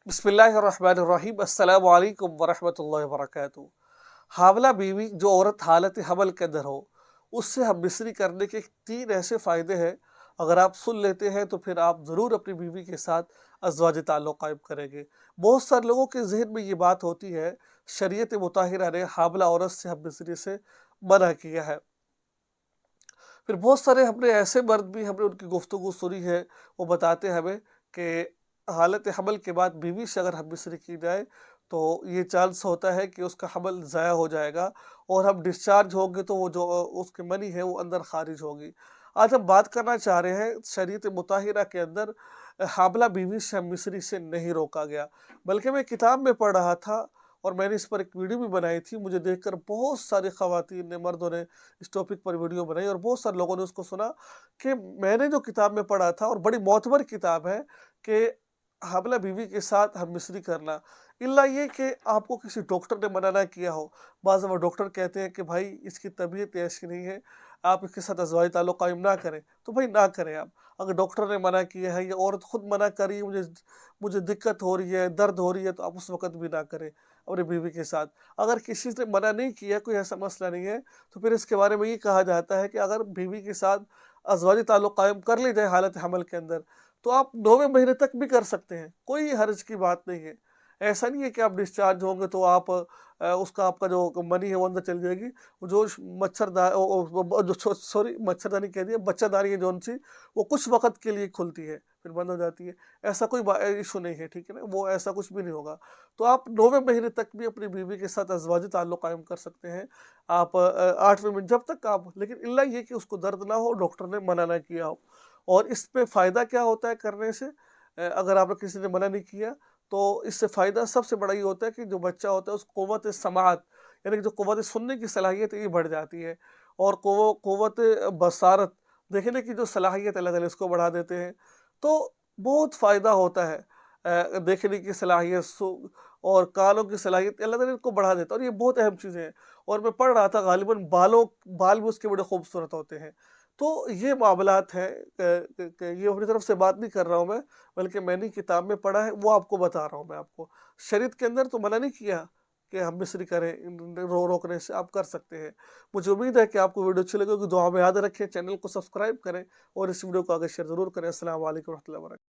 بسم اللہ الرحمن الرحیم، السلام علیکم ورحمۃ اللہ وبرکاتہ۔ حاملہ بیوی جو عورت حالت حمل کے اندر ہو، اس سے ہم مصری کرنے کے 3 ایسے فائدے ہیں۔ اگر آپ سن لیتے ہیں تو پھر آپ ضرور اپنی بیوی کے ساتھ ازدواجی تعلق قائم کریں گے۔ بہت سارے لوگوں کے ذہن میں یہ بات ہوتی ہے، شریعت مطہرہ نے حاملہ عورت سے ہم مصری سے منع کیا ہے۔ پھر بہت سارے ہم نے ایسے مرد بھی ہم نے ان کی گفتگو سنی ہے، وہ بتاتے ہیں ہمیں کہ حالت حمل کے بعد بیوی سے اگر ہم مصری کی جائے تو یہ چانس ہوتا ہے کہ اس کا حمل ضائع ہو جائے گا، اور ہم ڈسچارج ہوں گے تو وہ جو اس کی منی ہے وہ اندر خارج ہوگی۔ آج ہم بات کرنا چاہ رہے ہیں، شریعت مطہرہ کے اندر حاملہ بیوی سے ہم مصری سے نہیں روکا گیا، بلکہ میں کتاب میں پڑھ رہا تھا اور میں نے اس پر ایک ویڈیو بھی بنائی تھی۔ مجھے دیکھ کر بہت ساری خواتین نے، مردوں نے اس ٹاپک پر ویڈیو بنائی، اور بہت سارے لوگوں نے اس کو سنا کہ میں نے جو کتاب میں پڑھا تھا، اور بڑی معتبر کتاب ہے، کہ حاملہ بیوی کے ساتھ ہم مصری کرنا، الا یہ کہ آپ کو کسی ڈاکٹر نے منع نہ کیا ہو۔ بعض وہ ڈاکٹر کہتے ہیں کہ بھائی اس کی طبیعت ایسی نہیں ہے، آپ اس کے ساتھ ازدواجی تعلق قائم نہ کریں، تو بھائی نہ کریں آپ۔ اگر ڈاکٹر نے منع کیا ہے یا عورت خود منع کر رہی ہے، مجھے دقت ہو رہی ہے، درد ہو رہی ہے، تو آپ اس وقت بھی نہ کریں اپنی بیوی کے ساتھ۔ اگر کسی نے منع نہیں کیا، کوئی ایسا مسئلہ نہیں ہے، تو پھر اس کے بارے میں یہ کہا جاتا ہے کہ اگر بیوی کے ساتھ ازدواجی تعلق قائم کر لی جائے حالت حمل کے اندر، تو آپ 9ویں مہینے تک بھی کر سکتے ہیں، کوئی حرج کی بات نہیں ہے۔ ایسا نہیں ہے کہ آپ ڈسچارج ہوں گے تو آپ آپ کا جو منی ہے وہ اندر چل جائے گی، جو مچھردانی کہہ دیا، بچہ داری ہے جون سی، وہ کچھ وقت کے لیے کھلتی ہے پھر بند ہو جاتی ہے۔ ایسا کوئی ایشو نہیں ہے، ٹھیک ہے نا، وہ ایسا کچھ بھی نہیں ہوگا۔ تو آپ 9ویں مہینے تک بھی اپنی بیوی کے ساتھ ازدواجی تعلق قائم کر سکتے ہیں، آپ 8ویں میں جب تک آپ، لیکن الا یہ کہ اس کو درد نہ ہو، ڈاکٹر نے منع نہ کیا ہو۔ اور اس پہ فائدہ کیا ہوتا ہے کرنے سے؟ اگر آپ نے کسی نے منع نہیں کیا تو اس سے فائدہ سب سے بڑا یہ ہوتا ہے کہ جو بچہ ہوتا ہے اس قوت سماعت، یعنی کہ جو قوت سننے کی صلاحیت ہے یہ بڑھ جاتی ہے، اور قوت بصارت، دیکھنے کی جو صلاحیت اللہ تعالیٰ اس کو بڑھا دیتے ہیں، تو بہت فائدہ ہوتا ہے۔ دیکھنے کی صلاحیت اور کانوں کی صلاحیت اللہ تعالیٰ ان کو بڑھا دیتا ہے، اور یہ بہت اہم چیزیں ہیں۔ اور میں پڑھ رہا تھا غالباً بال بھی اس کے بڑے خوبصورت ہوتے ہیں۔ تو یہ معاملات ہیں کہ یہ اپنی طرف سے بات نہیں کر رہا ہوں میں، بلکہ میں نے کتاب میں پڑھا ہے، وہ آپ کو بتا رہا ہوں میں آپ کو۔ شریعت کے اندر تو منع نہیں کیا کہ ہم مصری کریں، روکنے سے آپ کر سکتے ہیں۔ مجھے امید ہے کہ آپ کو ویڈیو اچھی لگے گی، دعا میں یاد رکھیں، چینل کو سبسکرائب کریں، اور اس ویڈیو کو آگے شیئر ضرور کریں۔ السلام علیکم ورحمۃ اللہ وبرکاتہ۔